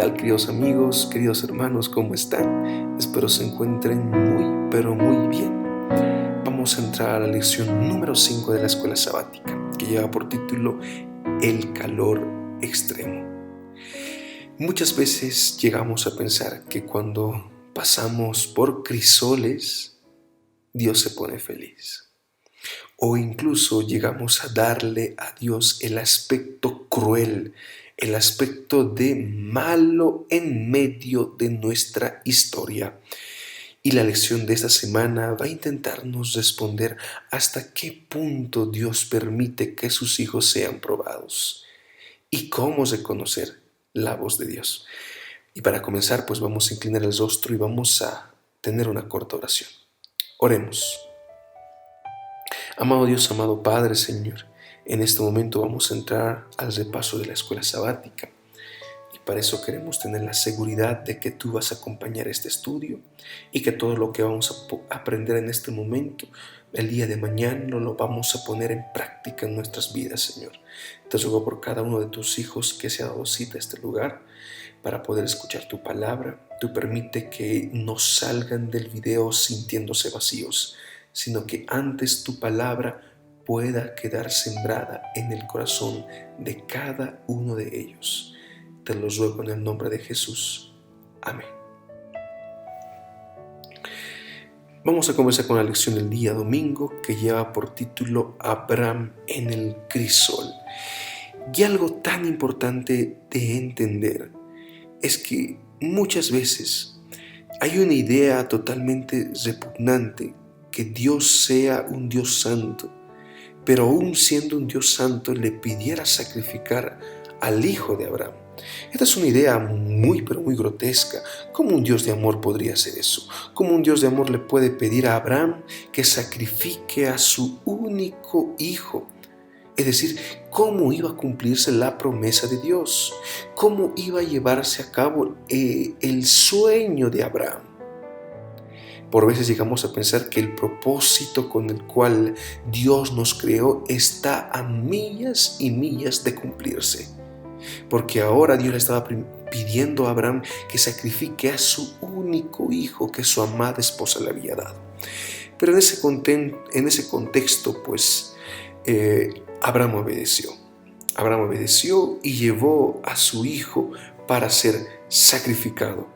tal, queridos amigos, queridos hermanos? ¿Cómo están? Espero se encuentren muy, pero muy bien. Vamos a entrar a la lección número 5 de la escuela sabática, que lleva por título El calor extremo. Muchas veces llegamos a pensar que cuando pasamos por crisoles, Dios se pone feliz. O incluso llegamos a darle a Dios el aspecto cruel, el aspecto de malo en medio de nuestra historia. Y la lección de esta semana va a intentarnos responder hasta qué punto Dios permite que sus hijos sean probados y cómo reconocer la voz de Dios. Y para comenzar, pues vamos a inclinar el rostro y vamos a tener una corta oración. Oremos. Amado Dios, amado Padre, Señor, en este momento vamos a entrar al repaso de la escuela sabática y para eso queremos tener la seguridad de que tú vas a acompañar este estudio y que todo lo que vamos a aprender en este momento, el día de mañana, lo vamos a poner en práctica en nuestras vidas, Señor. Te ruego por cada uno de tus hijos que se ha dado cita a este lugar para poder escuchar tu palabra. Tú permite que no salgan del video sintiéndose vacíos, sino que antes tu palabra pueda quedar sembrada en el corazón de cada uno de ellos. Te lo ruego en el nombre de Jesús. Amén. Vamos a comenzar con la lección del día domingo que lleva por título Abraham en el crisol. Y algo tan importante de entender es que muchas veces hay una idea totalmente repugnante que Dios sea un Dios santo, pero aún siendo un Dios santo le pidiera sacrificar al hijo de Abraham. Esta es una idea muy, pero muy grotesca. ¿Cómo un Dios de amor podría hacer eso? ¿Cómo un Dios de amor le puede pedir a Abraham que sacrifique a su único hijo? Es decir, ¿cómo iba a cumplirse la promesa de Dios? ¿Cómo iba a llevarse a cabo el sueño de Abraham? Por veces llegamos a pensar que el propósito con el cual Dios nos creó está a millas y millas de cumplirse. Porque ahora Dios le estaba pidiendo a Abraham que sacrifique a su único hijo que su amada esposa le había dado. Pero en ese contexto, pues, Abraham obedeció. Abraham obedeció y llevó a su hijo para ser sacrificado.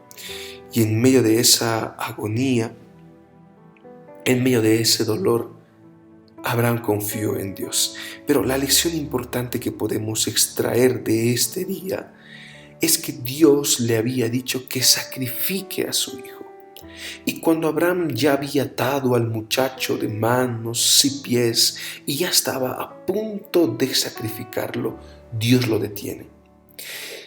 Y en medio de esa agonía, en medio de ese dolor, Abraham confió en Dios. Pero la lección importante que podemos extraer de este día es que Dios le había dicho que sacrifique a su hijo. Y cuando Abraham ya había atado al muchacho de manos y pies y ya estaba a punto de sacrificarlo, Dios lo detiene.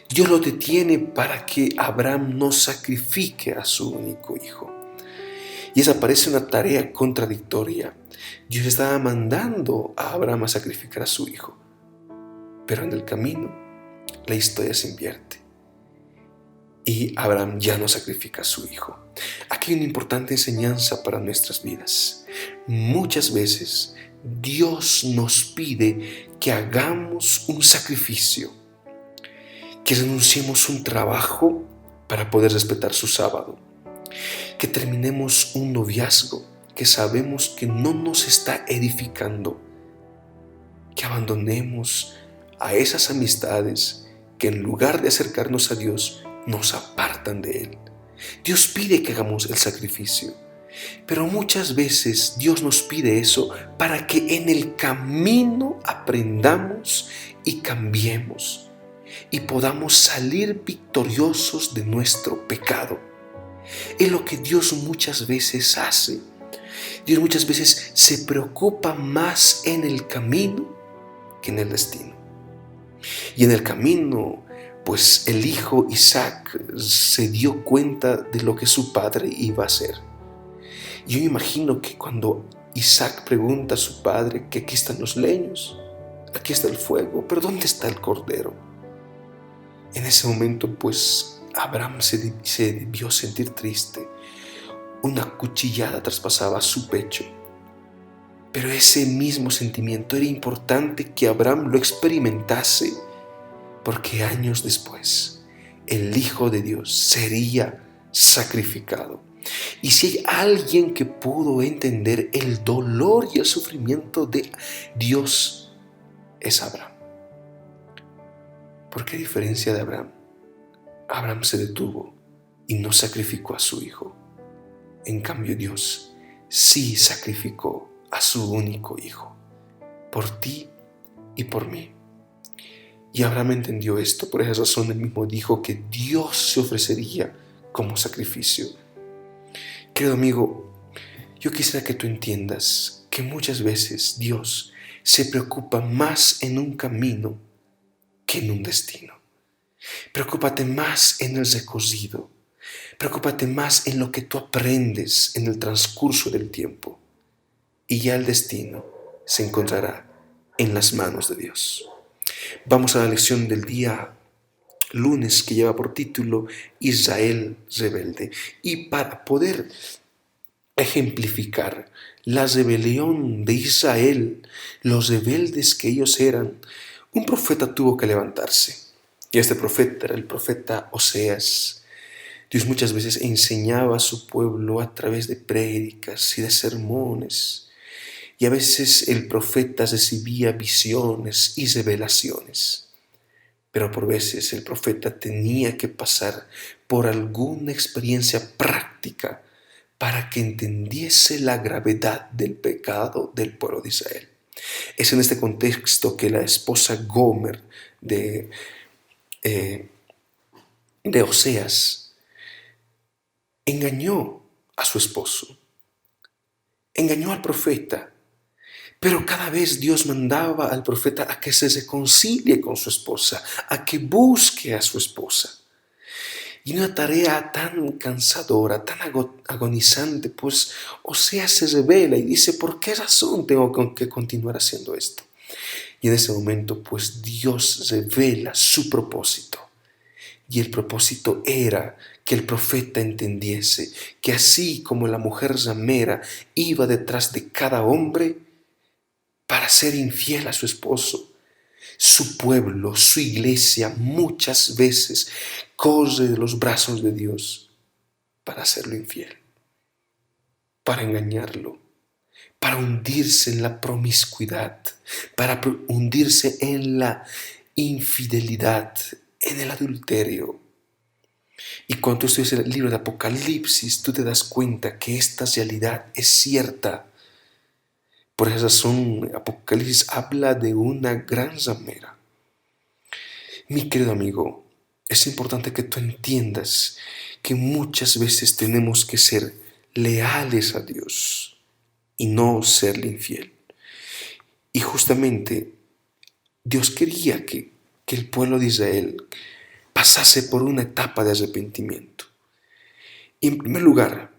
Dios lo detiene para que Abraham no sacrifique a su único hijo. Y esa parece una tarea contradictoria. Dios estaba mandando a Abraham a sacrificar a su hijo, pero en el camino la historia se invierte y Abraham ya no sacrifica a su hijo. Aquí hay una importante enseñanza para nuestras vidas. Muchas veces Dios nos pide que hagamos un sacrificio, que renunciemos a un trabajo para poder respetar su sábado, que terminemos un noviazgo que sabemos que no nos está edificando, que abandonemos a esas amistades que en lugar de acercarnos a Dios nos apartan de Él. Dios pide que hagamos el sacrificio, pero muchas veces Dios nos pide eso para que en el camino aprendamos y cambiemos y podamos salir victoriosos de nuestro pecado. Es lo que Dios muchas veces hace. Dios muchas veces se preocupa más en el camino que en el destino. Y en el camino, pues el hijo Isaac se dio cuenta de lo que su padre iba a hacer. Yo me imagino que cuando Isaac pregunta a su padre que aquí están los leños, aquí está el fuego, pero ¿dónde está el cordero? En ese momento, pues Abraham se debió sentir triste. Una cuchillada traspasaba su pecho. Pero ese mismo sentimiento era importante que Abraham lo experimentase, porque años después el Hijo de Dios sería sacrificado. Y si hay alguien que pudo entender el dolor y el sufrimiento de Dios, es Abraham. ¿Por qué a diferencia de Abraham? Abraham se detuvo y no sacrificó a su hijo. En cambio, Dios sí sacrificó a su único hijo, por ti y por mí. Y Abraham entendió esto, por esa razón él mismo dijo que Dios se ofrecería como sacrificio. Querido amigo, yo quisiera que tú entiendas que muchas veces Dios se preocupa más en un camino que en un destino. Preocúpate más en el recorrido. Preocúpate más en lo que tú aprendes en el transcurso del tiempo. Y ya el destino se encontrará en las manos de Dios. Vamos a la lección del día lunes que lleva por título Israel rebelde. Y para poder ejemplificar la rebelión de Israel, los rebeldes que ellos eran, un profeta tuvo que levantarse. Y este profeta era el profeta Oseas. Dios muchas veces enseñaba a su pueblo a través de prédicas y de sermones. Y a veces el profeta recibía visiones y revelaciones. Pero por veces el profeta tenía que pasar por alguna experiencia práctica para que entendiese la gravedad del pecado del pueblo de Israel. Es en este contexto que la esposa Gomer de Oseas engañó a su esposo, engañó al profeta, pero cada vez Dios mandaba al profeta a que se reconcilie con su esposa, a que busque a su esposa. Y una tarea tan cansadora, tan agonizante, pues Oseas se revela y dice, ¿por qué razón tengo que continuar haciendo esto? Y en ese momento, pues Dios revela su propósito. Y el propósito era que el profeta entendiese que así como la mujer ramera iba detrás de cada hombre para ser infiel a su esposo, su pueblo, su iglesia muchas veces corre de los brazos de Dios para hacerlo infiel, para engañarlo, para hundirse en la promiscuidad, para hundirse en la infidelidad, en el adulterio. Y cuando tú estudias el libro de Apocalipsis, tú te das cuenta que esta realidad es cierta. Por esa razón, Apocalipsis habla de una gran ramera. Mi querido amigo, es importante que tú entiendas que muchas veces tenemos que ser leales a Dios y no serle infiel. Y justamente Dios quería que el pueblo de Israel pasase por una etapa de arrepentimiento. Y en primer lugar,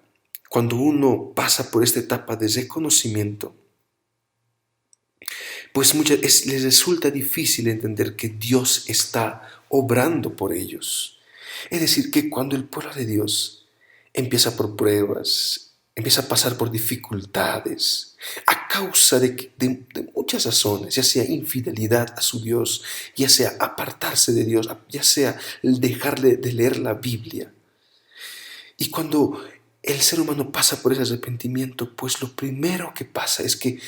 cuando uno pasa por esta etapa de reconocimiento, pues les resulta difícil entender que Dios está obrando por ellos. Es decir, que cuando el pueblo de Dios empieza por pruebas, empieza a pasar por dificultades, a causa de muchas razones, ya sea infidelidad a su Dios, ya sea apartarse de Dios, ya sea dejarle de leer la Biblia. Y cuando el ser humano pasa por ese arrepentimiento, pues lo primero que pasa es que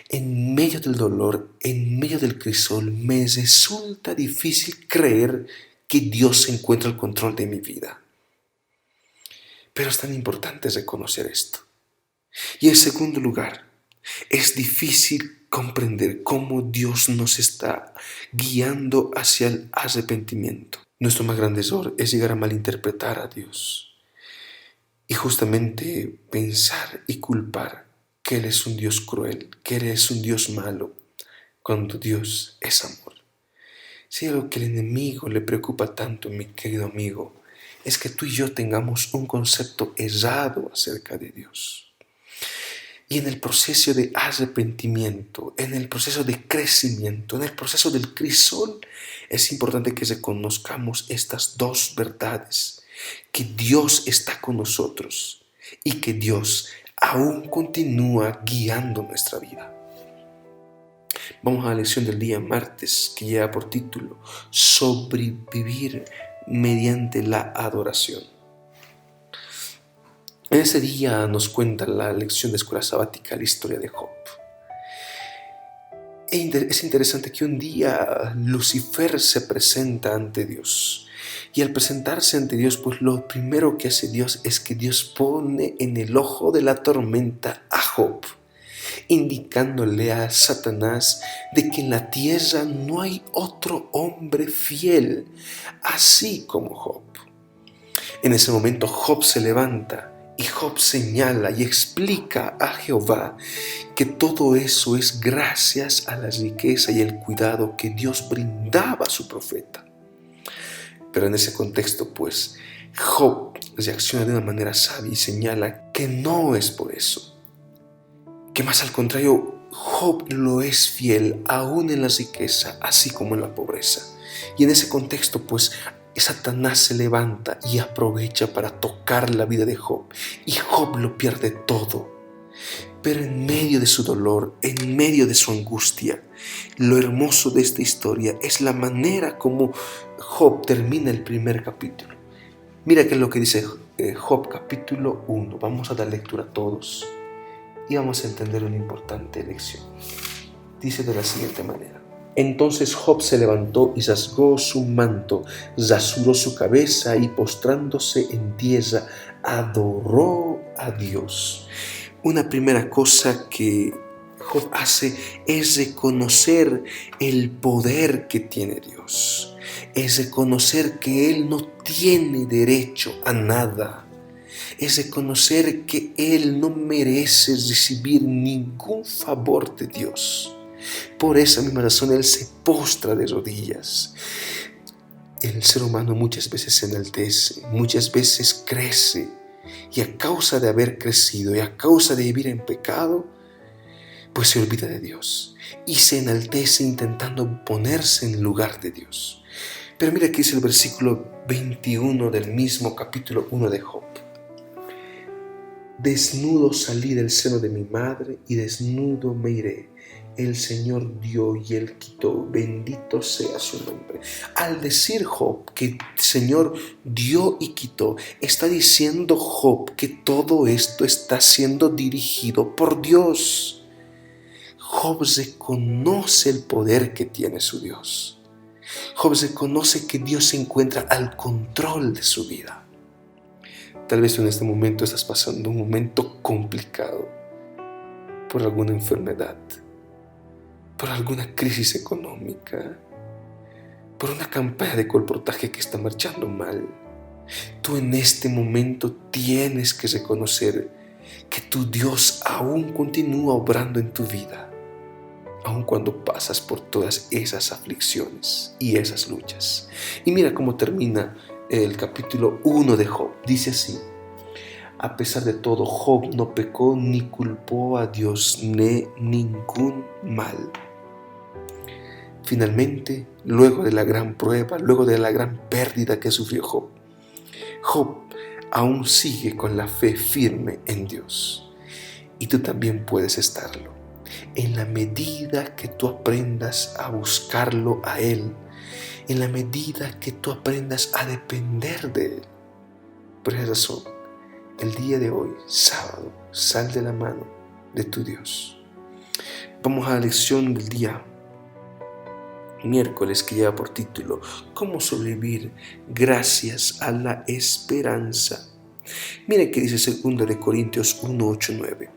en medio del dolor, en medio del crisol, me resulta difícil creer que Dios se encuentra al control de mi vida. Pero es tan importante reconocer esto. Y en segundo lugar, es difícil comprender cómo Dios nos está guiando hacia el arrepentimiento. Nuestro más grande error es llegar a malinterpretar a Dios y justamente pensar y culpar que Él es un Dios cruel, que Él es un Dios malo, cuando Dios es amor. Si algo que el enemigo le preocupa tanto, mi querido amigo, es que tú y yo tengamos un concepto errado acerca de Dios. Y en el proceso de arrepentimiento, en el proceso de crecimiento, en el proceso del crisol, es importante que reconozcamos estas dos verdades, que Dios está con nosotros y que Dios aún continúa guiando nuestra vida. Vamos a la lección del día martes, que lleva por título Sobrevivir mediante la adoración. En ese día nos cuenta la lección de escuela sabática la historia de Job. Es interesante que un día Lucifer se presenta ante Dios. Y al presentarse ante Dios, pues lo primero que hace Dios es que Dios pone en el ojo de la tormenta a Job, indicándole a Satanás de que en la tierra no hay otro hombre fiel, así como Job. En ese momento Job se levanta y Job señala y explica a Jehová que todo eso es gracias a la riqueza y el cuidado que Dios brindaba a su profeta. Pero en ese contexto, pues, Job reacciona de una manera sabia y señala que no es por eso, que más al contrario, Job lo es fiel aún en la riqueza, así como en la pobreza. Y en ese contexto, pues, Satanás se levanta y aprovecha para tocar la vida de Job, y Job lo pierde todo. Pero en medio de su dolor, en medio de su angustia, lo hermoso de esta historia es la manera como Job termina el primer capítulo. Mira qué es lo que dice Job capítulo 1. Vamos a dar lectura a todos y vamos a entender una importante lección. Dice de la siguiente manera: entonces Job se levantó y rasgó su manto, rasuró su cabeza y postrándose en tierra, adoró a Dios. Una primera cosa que Job hace es reconocer el poder que tiene Dios. Es reconocer que él no tiene derecho a nada. Es reconocer que él no merece recibir ningún favor de Dios. Por esa misma razón él se postra de rodillas. El ser humano muchas veces se enaltece, muchas veces crece, y a causa de haber crecido y a causa de vivir en pecado, pues se olvida de Dios y se enaltece intentando ponerse en lugar de Dios. Pero mira que dice el versículo 21 del mismo capítulo 1 de Job: desnudo salí del seno de mi madre y desnudo me iré. El Señor dio y Él quitó, bendito sea su nombre. Al decir Job que el Señor dio y quitó, está diciendo Job que todo esto está siendo dirigido por Dios. Job reconoce el poder que tiene su Dios. Job reconoce que Dios se encuentra al control de su vida. Tal vez tú en este momento estás pasando un momento complicado por alguna enfermedad, por alguna crisis económica, por una campaña de colportaje que está marchando mal. Tú en este momento tienes que reconocer que tu Dios aún continúa obrando en tu vida, aun cuando pasas por todas esas aflicciones y esas luchas. Y mira cómo termina el capítulo 1 de Job. Dice así: a pesar de todo, Job no pecó ni culpó a Dios ni ningún mal. Finalmente, luego de la gran prueba, luego de la gran pérdida que sufrió Job, Job aún sigue con la fe firme en Dios. Y tú también puedes estarlo, en la medida que tú aprendas a buscarlo a Él, en la medida que tú aprendas a depender de Él. Por esa razón, el día de hoy, sábado, sal de la mano de tu Dios. Vamos a la lección del día miércoles, que lleva por título ¿Cómo sobrevivir gracias a la esperanza? Mira que dice 2 de Corintios 1, 8, 9.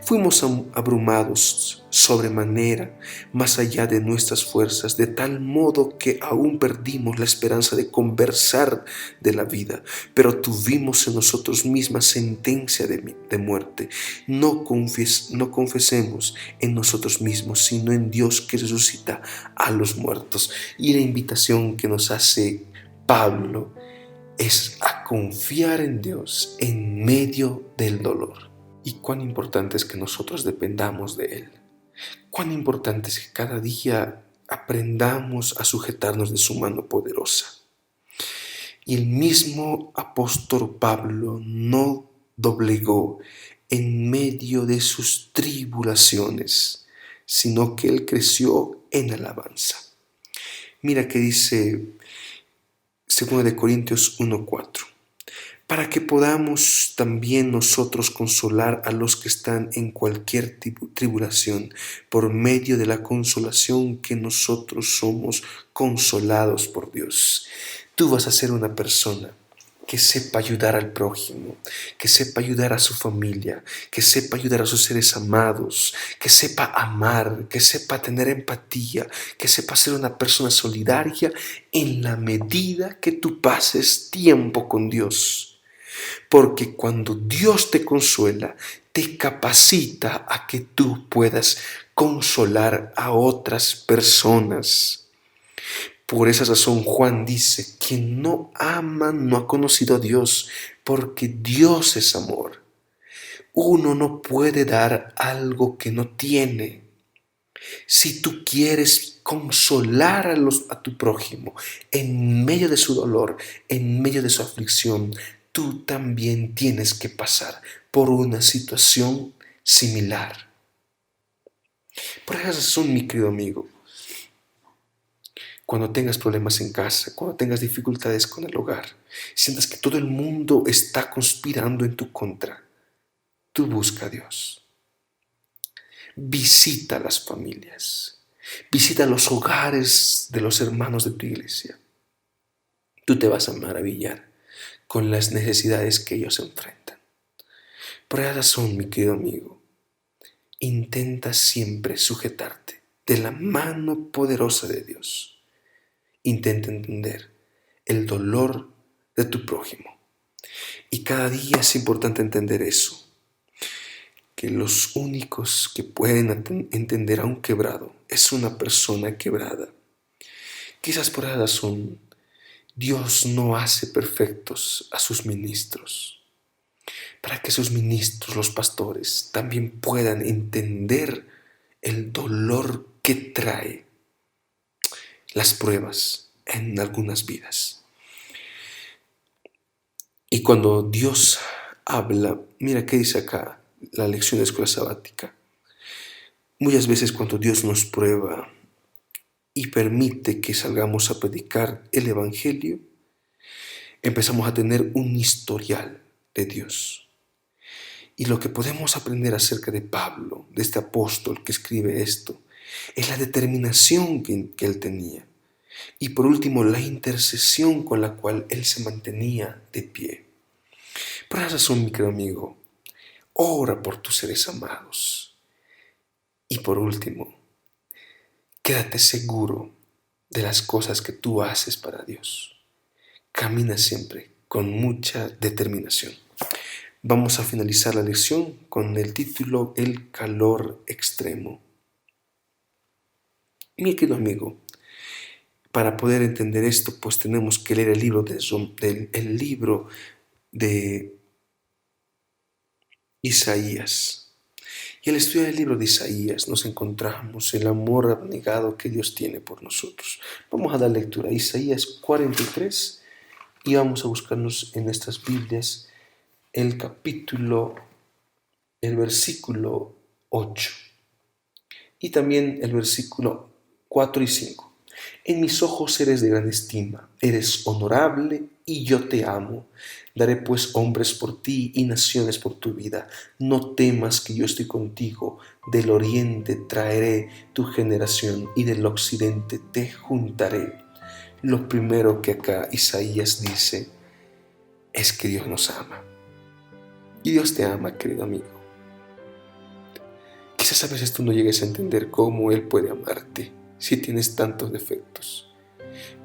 Fuimos abrumados sobremanera, más allá de nuestras fuerzas, de tal modo que aún perdimos la esperanza de conversar de la vida, pero tuvimos en nosotros misma sentencia de muerte. No confesemos en nosotros mismos, sino en Dios que resucita a los muertos. Y la invitación que nos hace Pablo es a confiar en Dios en medio del dolor. Y cuán importante es que nosotros dependamos de Él. Cuán importante es que cada día aprendamos a sujetarnos de su mano poderosa. Y el mismo apóstol Pablo no doblegó en medio de sus tribulaciones, sino que él creció en alabanza. Mira que dice 2 de Corintios 1:4, para que podamos también nosotros consolar a los que están en cualquier tribulación, por medio de la consolación que nosotros somos consolados por Dios. Tú vas a ser una persona que sepa ayudar al prójimo, que sepa ayudar a su familia, que sepa ayudar a sus seres amados, que sepa amar, que sepa tener empatía, que sepa ser una persona solidaria en la medida que tú pases tiempo con Dios. Porque cuando Dios te consuela, te capacita a que tú puedas consolar a otras personas. Por esa razón Juan dice, quien no ama no ha conocido a Dios, porque Dios es amor. Uno no puede dar algo que no tiene. Si tú quieres consolar a tu prójimo en medio de su dolor, en medio de su aflicción, tú también tienes que pasar por una situación similar. Por esa razón, mi querido amigo, cuando tengas problemas en casa, cuando tengas dificultades con el hogar, sientas que todo el mundo está conspirando en tu contra, tú busca a Dios. Visita las familias, visita los hogares de los hermanos de tu iglesia. Tú te vas a maravillar con las necesidades que ellos enfrentan. Por esa razón, mi querido amigo, intenta siempre sujetarte de la mano poderosa de Dios. Intenta entender el dolor de tu prójimo. Y cada día es importante entender eso, que los únicos que pueden entender a un quebrado es una persona quebrada. Quizás por esa razón Dios no hace perfectos a sus ministros, para que sus ministros, los pastores, también puedan entender el dolor que trae las pruebas en algunas vidas. Y cuando Dios habla, mira qué dice acá la lección de escuela sabática. Muchas veces cuando Dios nos prueba y permite que salgamos a predicar el Evangelio, empezamos a tener un historial de Dios. Y lo que podemos aprender acerca de Pablo, de este apóstol que escribe esto, es la determinación que él tenía. Y por último, la intercesión con la cual él se mantenía de pie. Por esa razón, mi querido amigo, ora por tus seres amados. Y por último, quédate seguro de las cosas que tú haces para Dios. Camina siempre con mucha determinación. Vamos a finalizar la lección con el título El calor extremo. Mi querido amigo, para poder entender esto, pues tenemos que leer el libro de Isaías. Y al estudiar el libro de Isaías nos encontramos el amor abnegado que Dios tiene por nosotros. Vamos a dar lectura a Isaías 43 y vamos a buscarnos en nuestras Biblias el versículo 8 y también el versículo 4 y 5. En mis ojos eres de gran estima, eres honorable y yo te amo. Daré pues hombres por ti y naciones por tu vida. No temas que yo estoy contigo. Del oriente traeré tu generación y del occidente te juntaré. Lo primero que acá Isaías dice es que Dios nos ama. Y Dios te ama, querido amigo. Quizás a veces tú no llegues a entender cómo Él puede amarte si tienes tantos defectos.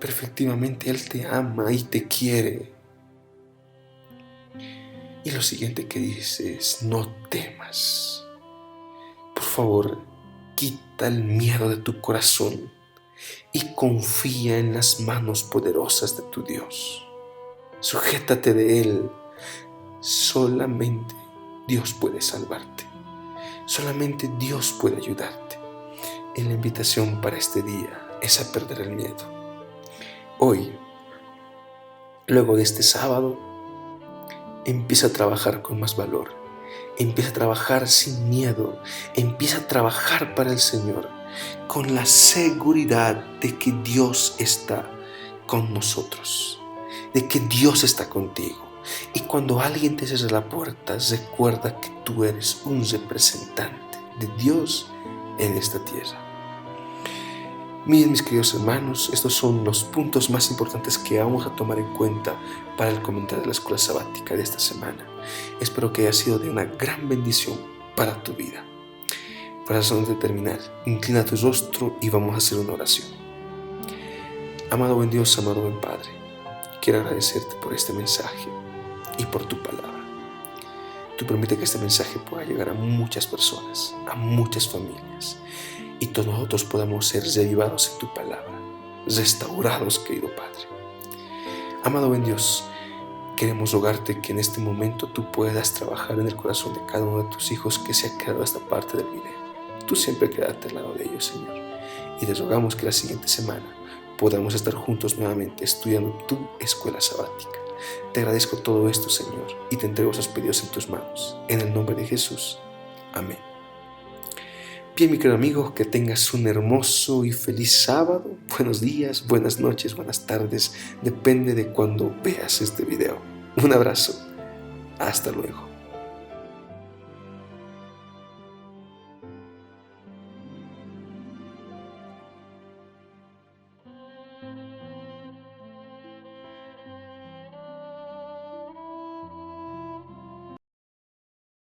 Pero efectivamente Él te ama y te quiere. Y lo siguiente que dice es, no temas. Por favor, quita el miedo de tu corazón y confía en las manos poderosas de tu Dios. Sujétate de Él. Solamente Dios puede salvarte. Solamente Dios puede ayudarte. Y la invitación para este día es a perder el miedo. Hoy, luego de este sábado, empieza a trabajar con más valor. Empieza a trabajar sin miedo. Empieza a trabajar para el Señor con la seguridad de que Dios está con nosotros. de que Dios está contigo. Y cuando alguien te cierre la puerta, recuerda que tú eres un representante de Dios en esta tierra. Miren, mis queridos hermanos, estos son los puntos más importantes que vamos a tomar en cuenta para el comentario de la escuela sabática de esta semana. Espero que haya sido de una gran bendición para tu vida. Para antes de terminar, inclina tu rostro y vamos a hacer una oración. Amado buen Dios, amado buen Padre, quiero agradecerte por este mensaje y por tu palabra. Tú permite que este mensaje pueda llegar a muchas personas, a muchas familias, y todos nosotros podamos ser revivados en tu palabra, restaurados, querido Padre. Amado buen Dios, queremos rogarte que en este momento tú puedas trabajar en el corazón de cada uno de tus hijos que se ha quedado a esta parte del video. Tú siempre quédate al lado de ellos, Señor, y te rogamos que la siguiente semana podamos estar juntos nuevamente estudiando tu escuela sabática. Te agradezco todo esto, Señor, y te entrego esos pedidos en tus manos. En el nombre de Jesús. Amén. Bien, mi querido amigo, que tengas un hermoso y feliz sábado. Buenos días, buenas noches, buenas tardes. Depende de cuando veas este video. Un abrazo. Hasta luego.